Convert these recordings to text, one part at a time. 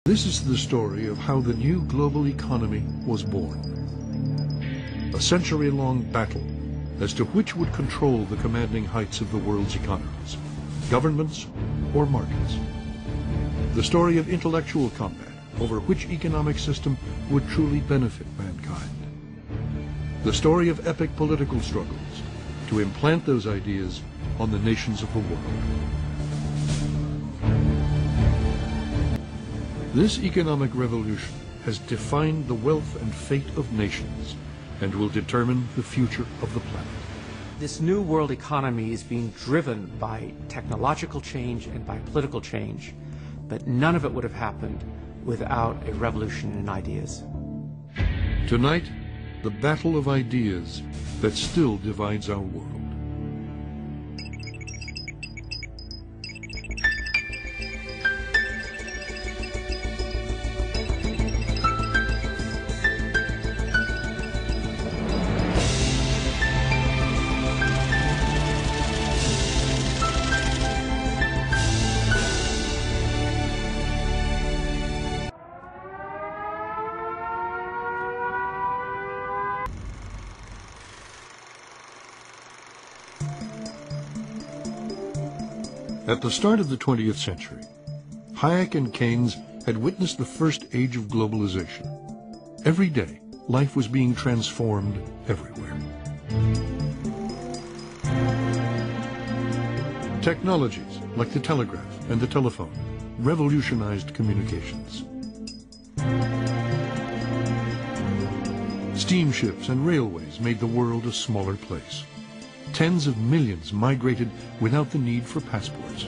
This is the story of how the new global economy was born. A century-long battle as to which would control the commanding heights of the world's economies, governments or markets. The story of intellectual combat over which economic system would truly benefit mankind. The story of epic political struggles to implant those ideas on the nations of the world. This economic revolution has defined the wealth and fate of nations and will determine the future of the planet. This new world economy is being driven by technological change and by political change, but none of it would have happened without a revolution in ideas. Tonight, the battle of ideas that still divides our world. At the start of the 20th century, Hayek and Keynes had witnessed the first age of globalization. Every day, life was being transformed everywhere. Technologies like the telegraph and the telephone revolutionized communications. Steamships and railways made the world a smaller place. Tens of millions migrated without the need for passports.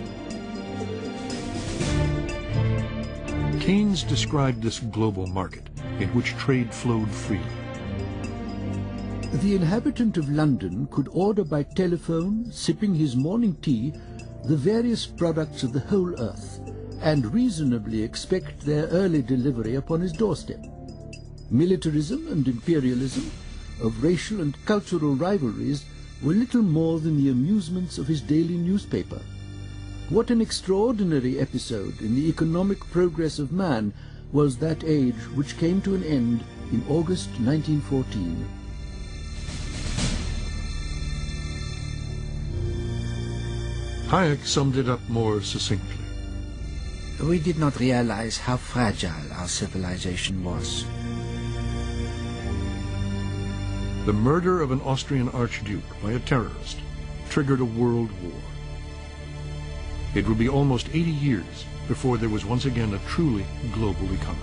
Keynes described this global market in which trade flowed freely. The inhabitant of London could order by telephone, sipping his morning tea, the various products of the whole earth, and reasonably expect their early delivery upon his doorstep. Militarism and imperialism, of racial and cultural rivalries, were little more than the amusements of his daily newspaper. What an extraordinary episode in the economic progress of man was that age which came to an end in August 1914. Hayek summed it up more succinctly. We did not realize how fragile our civilization was. The murder of an Austrian archduke by a terrorist triggered a world war. It would be almost 80 years before there was once again a truly global economy.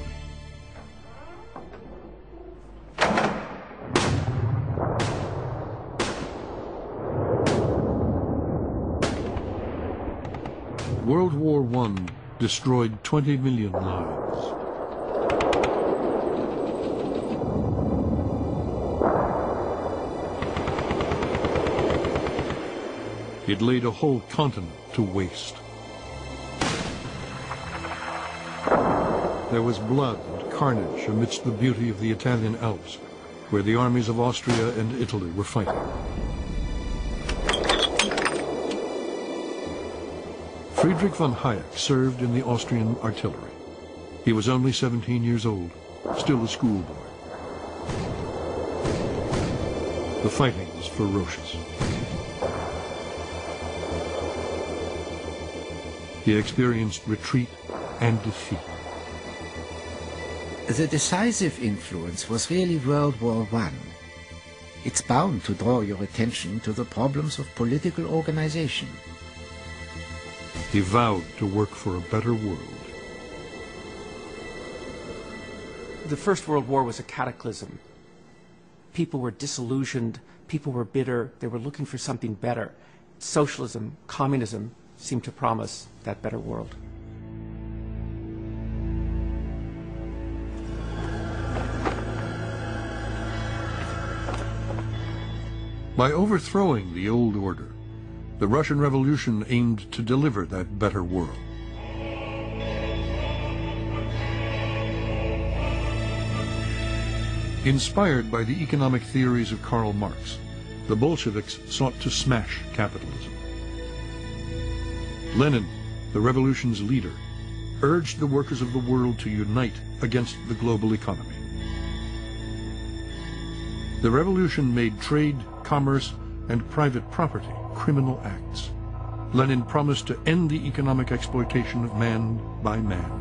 World War I destroyed 20 million lives. It laid a whole continent to waste. There was blood and carnage amidst the beauty of the Italian Alps, where the armies of Austria and Italy were fighting. Friedrich von Hayek served in the Austrian artillery. He was only 17 years old, still a schoolboy. The fighting was ferocious. He experienced retreat and defeat. The decisive influence was really World War I. It's bound to draw your attention to the problems of political organization. He vowed to work for a better world. The First World War was a cataclysm. People were disillusioned, people were bitter, they were looking for something better. Socialism, communism seemed to promise that better world. By overthrowing the old order, the Russian Revolution aimed to deliver that better world. Inspired by the economic theories of Karl Marx, the Bolsheviks sought to smash capitalism. Lenin, the revolution's leader, urged the workers of the world to unite against the global economy. The revolution made trade, commerce, and private property criminal acts. Lenin promised to end the economic exploitation of man by man.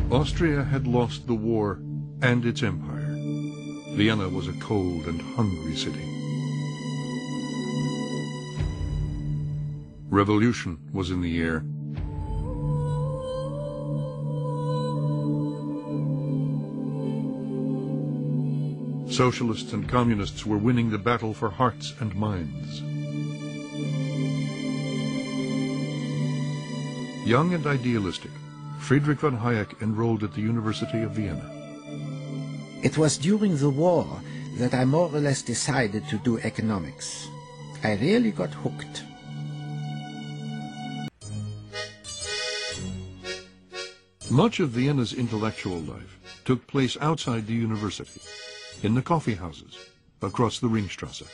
Austria had lost the war and its empire. Vienna was a cold and hungry city. Revolution was in the air. Socialists and communists were winning the battle for hearts and minds. Young and idealistic, Friedrich von Hayek enrolled at the University of Vienna. It was during the war that I more or less decided to do economics. I really got hooked. Much of Vienna's intellectual life took place outside the university, in the coffee houses, across the Ringstrasse.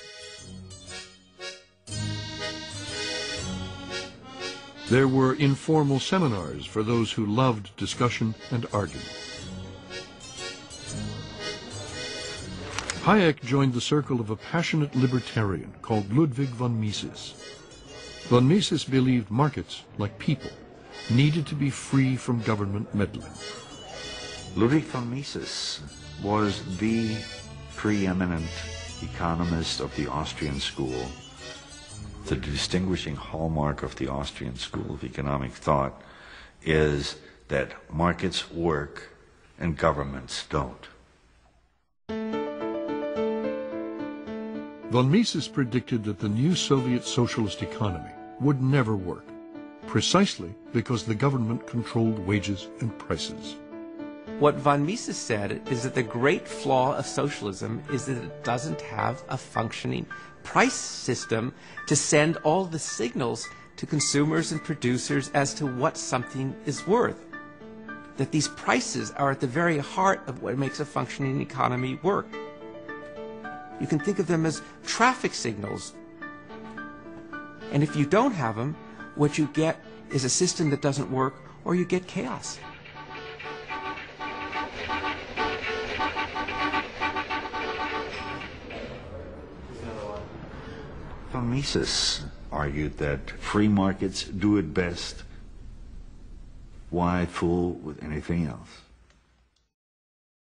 There were informal seminars for those who loved discussion and argument. Hayek joined the circle of a passionate libertarian called Ludwig von Mises. Von Mises believed markets, like people, needed to be free from government meddling. Ludwig von Mises was the preeminent economist of the Austrian school. The distinguishing hallmark of the Austrian school of economic thought is that markets work and governments don't. Von Mises predicted that the new Soviet socialist economy would never work, precisely because the government controlled wages and prices. What von Mises said is that the great flaw of socialism is that it doesn't have a functioning price system to send all the signals to consumers and producers as to what something is worth. That these prices are at the very heart of what makes a functioning economy work. You can think of them as traffic signals. And if you don't have them, what you get is a system that doesn't work, or you get chaos. Von Mises argued that free markets do it best. Why fool with anything else?